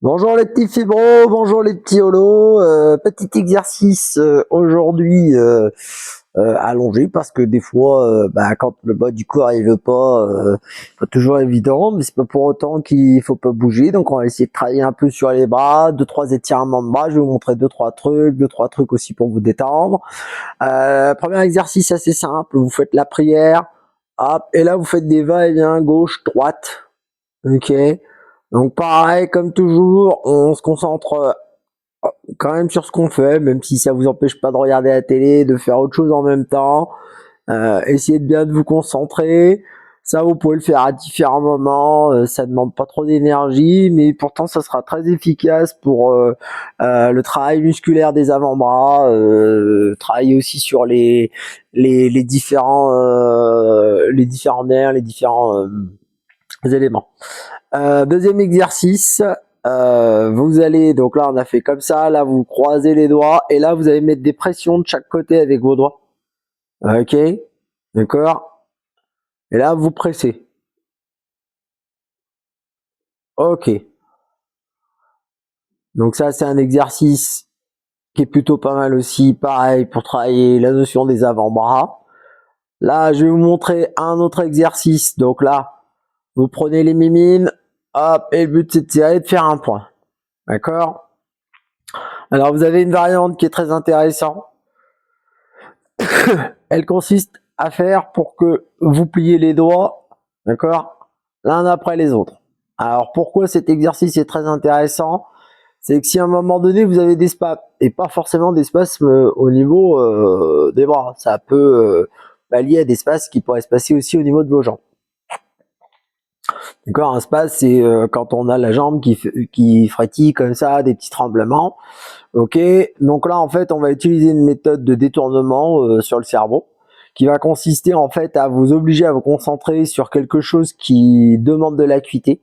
Bonjour les petits fibros, bonjour les petits holos. Petit exercice aujourd'hui allongé parce que des fois, quand le bas du corps il veut pas, pas toujours évident, mais c'est pas pour autant qu'il faut pas bouger. Donc on va essayer de travailler un peu sur les bras, deux trois étirements de bras. Je vais vous montrer deux trois trucs aussi pour vous détendre. Premier exercice assez simple, vous faites la prière, hop, et là vous faites des va-et-vient gauche droite. Ok. Donc pareil, comme toujours, on se concentre quand même sur ce qu'on fait, même si ça vous empêche pas de regarder la télé, de faire autre chose en même temps. Essayez de bien de vous concentrer. Ça, vous pouvez le faire à différents moments. Ça demande pas trop d'énergie, mais pourtant, ça sera très efficace pour le travail musculaire des avant-bras. Travailler aussi sur les différents nerfs, les différents éléments. Deuxième exercice, vous allez, donc là on a fait comme ça, là vous croisez les doigts et là vous allez mettre des pressions de chaque côté avec vos doigts. Ok, d'accord. Et là vous pressez. Ok. Donc ça c'est un exercice qui est plutôt pas mal aussi, pareil pour travailler la notion des avant-bras. Là je vais vous montrer un autre exercice. Donc là vous prenez les mimines, hop, et le but c'est de tirer et de faire un point. D'accord. Alors vous avez une variante qui est très intéressante. Elle consiste à faire pour que vous pliez les doigts, d'accord, l'un après les autres. Alors pourquoi cet exercice est très intéressant? C'est que si à un moment donné vous avez des spasmes, et pas forcément des spasmes au niveau des bras, ça peut lier à des spasmes qui pourraient se passer aussi au niveau de vos jambes. D'accord, un spasme c'est quand on a la jambe qui frétille comme ça, des petits tremblements. Ok, donc là en fait on va utiliser une méthode de détournement sur le cerveau qui va consister en fait à vous obliger à vous concentrer sur quelque chose qui demande de l'acuité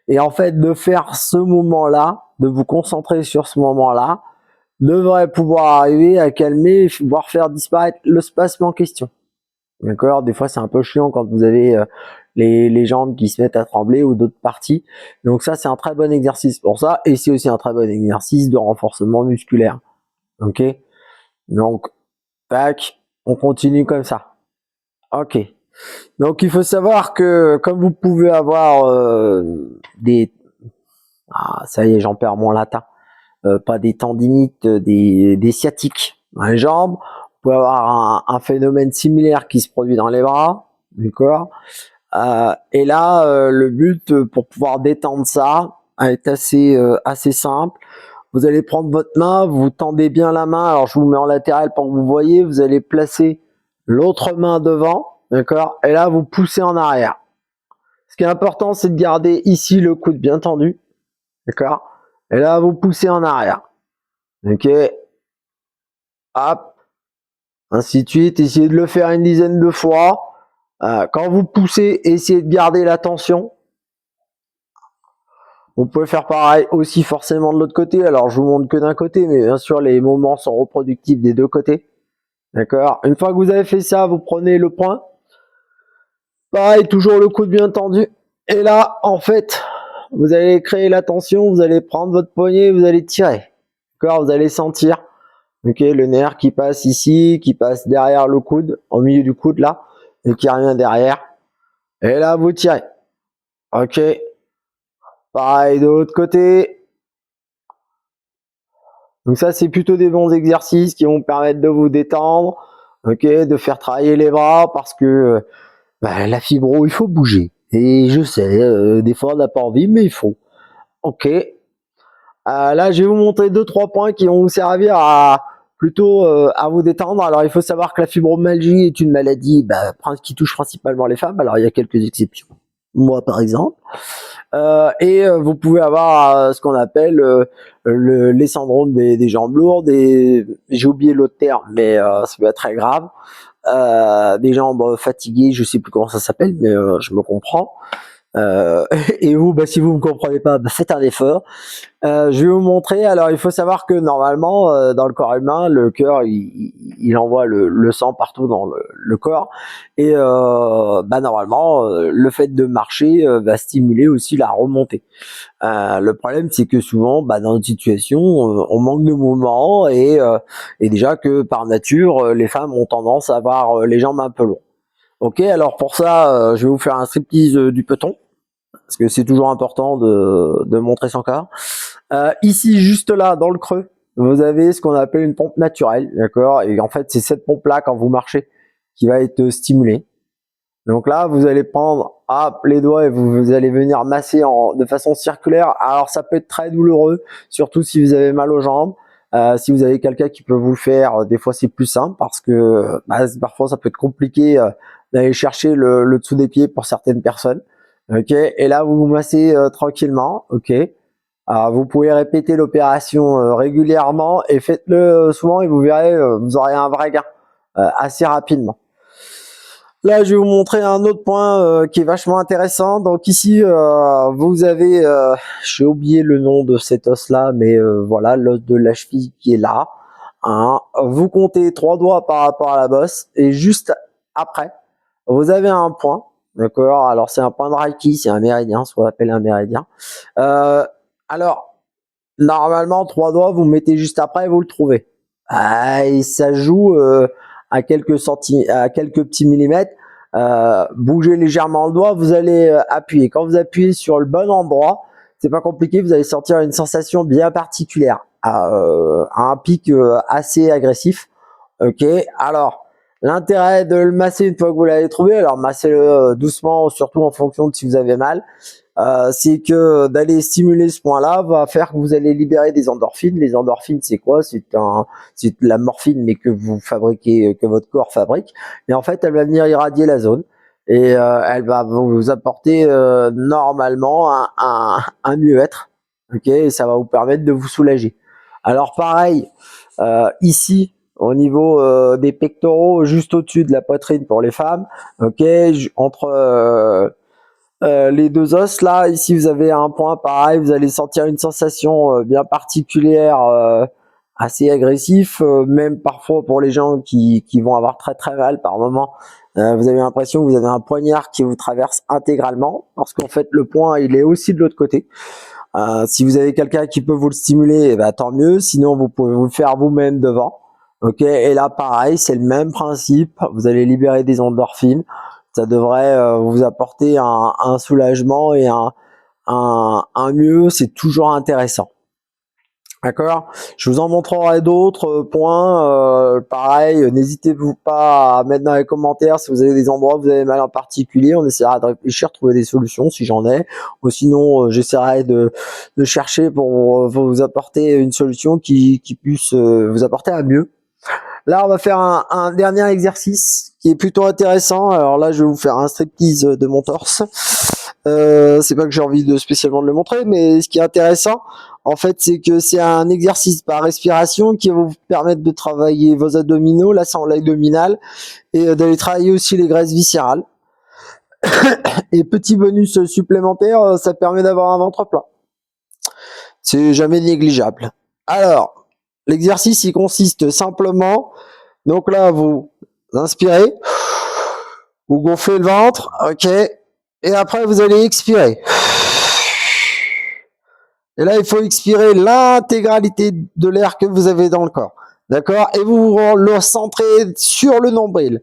et en fait de faire ce moment-là, de vous concentrer sur ce moment-là, devrait pouvoir arriver à calmer, voire faire disparaître le spasme en question. D'accord, des fois c'est un peu chiant quand vous avez les jambes qui se mettent à trembler ou d'autres parties. Donc ça c'est un très bon exercice pour ça et c'est aussi un très bon exercice de renforcement musculaire. Ok, donc tac, on continue comme ça. Ok, donc il faut savoir que comme vous pouvez avoir des ça y est j'en perds mon latin, pas des tendinites, des sciatiques dans les jambes, vous pouvez avoir un phénomène similaire qui se produit dans les bras, d'accord. Et là, le but pour pouvoir détendre ça est assez simple. Vous allez prendre votre main, vous tendez bien la main. Alors je vous mets en latéral pour que vous voyez. Vous allez placer l'autre main devant, d'accord. Et là, vous poussez en arrière. Ce qui est important, c'est de garder ici le coude bien tendu, d'accord. Et là, vous poussez en arrière, ok. Hop, ainsi de suite. Essayez de le faire une dizaine de fois. Quand vous poussez, essayez de garder la tension. On peut faire pareil aussi forcément de l'autre côté. Alors je vous montre que d'un côté, mais bien sûr les mouvements sont reproductibles des deux côtés. D'accord. Une fois que vous avez fait ça, vous prenez le point. Pareil, toujours le coude bien tendu. Et là, en fait, vous allez créer la tension, vous allez prendre votre poignet, vous allez tirer. D'accord. Vous allez sentir, ok, le nerf qui passe ici, qui passe derrière le coude, au milieu du coude là, et qui revient derrière. Et là, vous tirez. Ok. Pareil de l'autre côté. Donc ça, c'est plutôt des bons exercices qui vont permettre de vous détendre, ok, de faire travailler les bras parce que la fibro, il faut bouger. Et je sais, des fois on n'a pas envie, mais il faut. Ok. Là, je vais vous montrer deux trois points qui vont vous servir à plutôt à vous détendre. Alors, il faut savoir que la fibromyalgie est une maladie qui touche principalement les femmes. Alors, il y a quelques exceptions. Moi, par exemple. Et vous pouvez avoir ce qu'on appelle les syndromes des jambes lourdes, et j'ai oublié l'autre terme, mais ça peut être très grave. Des jambes fatiguées, je sais plus comment ça s'appelle, mais je me comprends. Euh, et vous, bah, si vous me comprenez pas, bah, faites un effort. Je vais vous montrer. Alors, il faut savoir que normalement, dans le corps humain, le cœur, il envoie le sang partout dans le corps. Et bah, normalement, le fait de marcher va stimuler aussi la remontée. Le problème, c'est que souvent, bah, dans une situation, on manque de mouvement et déjà que par nature, les femmes ont tendance à avoir les jambes un peu lourdes. Ok, alors pour ça, je vais vous faire un striptease du peloton parce que c'est toujours important de montrer son corps. Ici, juste là, dans le creux, vous avez ce qu'on appelle une pompe naturelle, d'accord. Et en fait, c'est cette pompe-là, quand vous marchez, qui va être stimulée. Donc là, vous allez prendre les doigts et vous allez venir masser de façon circulaire. Alors, ça peut être très douloureux, surtout si vous avez mal aux jambes. Si vous avez quelqu'un qui peut vous le faire, des fois c'est plus simple parce que parfois ça peut être compliqué d'aller chercher le dessous des pieds pour certaines personnes. Ok, et là vous vous massez tranquillement. Ok, vous pouvez répéter l'opération régulièrement et faites-le souvent et vous verrez, vous aurez un vrai gain assez rapidement. Là, je vais vous montrer un autre point qui est vachement intéressant. Donc ici, vous avez, j'ai oublié le nom de cet os-là, mais voilà, l'os de la cheville qui est là. Hein. Vous comptez 3 doigts par rapport à la bosse et juste après, vous avez un point. D'accord. Alors c'est un point de Reiki, c'est un méridien, ce qu'on appelle un méridien. Euh, alors normalement, 3 doigts, vous mettez juste après et vous le trouvez. Et ça joue à quelques petits millimètres. Bougez légèrement le doigt, vous allez appuyer. Quand vous appuyez sur le bon endroit, c'est pas compliqué, vous allez sentir une sensation bien particulière, à un pic assez agressif. Ok, alors l'intérêt de le masser une fois que vous l'avez trouvé, alors massez-le doucement, surtout en fonction de si vous avez mal. C'est que d'aller stimuler ce point-là va faire que vous allez libérer des endorphines. Les endorphines, c'est quoi? C'est de la morphine, mais que vous fabriquez, que votre corps fabrique. Et en fait, elle va venir irradier la zone et elle va vous apporter normalement un mieux-être. Ok, et ça va vous permettre de vous soulager. Alors pareil, ici, au niveau des pectoraux, juste au-dessus de la poitrine pour les femmes. Ok, entre les deux os là, ici vous avez un point pareil, vous allez sentir une sensation bien particulière, assez agressif, même parfois pour les gens qui vont avoir très très mal par moment. Vous avez l'impression que vous avez un poignard qui vous traverse intégralement, parce qu'en fait le point il est aussi de l'autre côté. Si vous avez quelqu'un qui peut vous le stimuler, eh ben, tant mieux, sinon vous pouvez vous le faire vous-même devant. Ok, et là pareil, c'est le même principe, vous allez libérer des endorphines, ça devrait vous apporter un soulagement et un mieux, c'est toujours intéressant. D'accord. Je vous en montrerai d'autres points. Pareil, n'hésitez pas à mettre dans les commentaires si vous avez des endroits où vous avez mal en particulier. On essaiera de réfléchir, trouver des solutions si j'en ai. Ou sinon, j'essaierai de chercher pour vous apporter une solution qui puisse vous apporter un mieux. Là, on va faire un dernier exercice qui est plutôt intéressant. Alors là, je vais vous faire un striptease de mon torse. C'est pas que j'ai envie de spécialement de le montrer, mais ce qui est intéressant, en fait, c'est que c'est un exercice par respiration qui va vous permettre de travailler vos abdominaux, la sangle abdominale, et d'aller travailler aussi les graisses viscérales. Et petit bonus supplémentaire, ça permet d'avoir un ventre plat. C'est jamais négligeable. Alors, l'exercice, il consiste simplement, donc là, vous inspirez, vous gonflez le ventre, ok, et après, vous allez expirer. Et là, il faut expirer l'intégralité de l'air que vous avez dans le corps. D'accord? Et vous le centrez sur le nombril.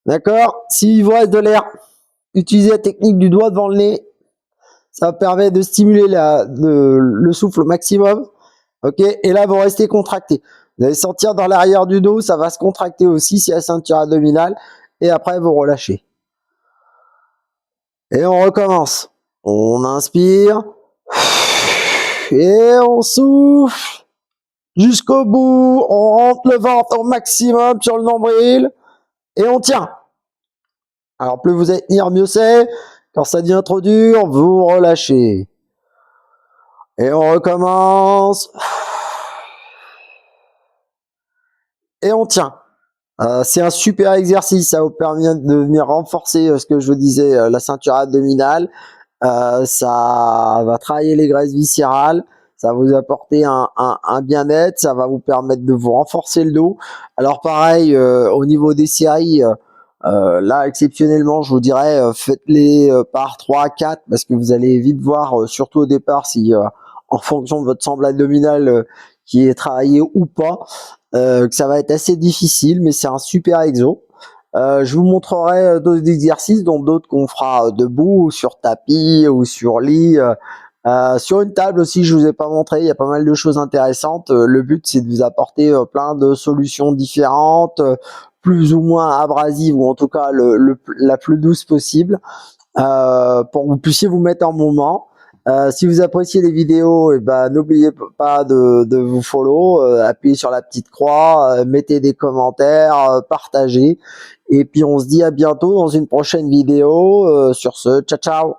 D'accord? S'il vous reste de l'air, utilisez la technique du doigt devant le nez. Ça permet de stimuler le souffle au maximum. Ok? Et là, vous restez contracté. Vous allez sentir dans l'arrière du dos, ça va se contracter aussi, c'est la ceinture abdominale. Et après, vous relâchez. Et on recommence. On inspire. Et on souffle. Jusqu'au bout, on rentre le ventre au maximum sur le nombril et on tient. Alors plus vous allez tenir, mieux c'est. Quand ça devient trop dur, vous relâchez. Et on recommence. Et on tient. C'est un super exercice, ça vous permet de venir renforcer ce que je vous disais, la ceinture abdominale. Ça va travailler les graisses viscérales, ça va vous apporter un bien-être, ça va vous permettre de vous renforcer le dos. Alors pareil, au niveau des séries, là exceptionnellement, je vous dirais, faites-les par 3 4 parce que vous allez vite voir, surtout au départ, si en fonction de votre sangle abdominal qui est travaillé ou pas, que ça va être assez difficile, mais c'est un super exo. Je vous montrerai d'autres exercices, dont d'autres qu'on fera debout, sur tapis ou sur lit. Sur une table aussi, je vous ai pas montré, il y a pas mal de choses intéressantes. Le but, c'est de vous apporter plein de solutions différentes, plus ou moins abrasives, ou en tout cas la plus douce possible, pour que vous puissiez vous mettre en mouvement. Si vous appréciez les vidéos, n'oubliez pas de vous follow, appuyez sur la petite croix, mettez des commentaires, partagez. Et puis on se dit à bientôt dans une prochaine vidéo. Sur ce, ciao ciao.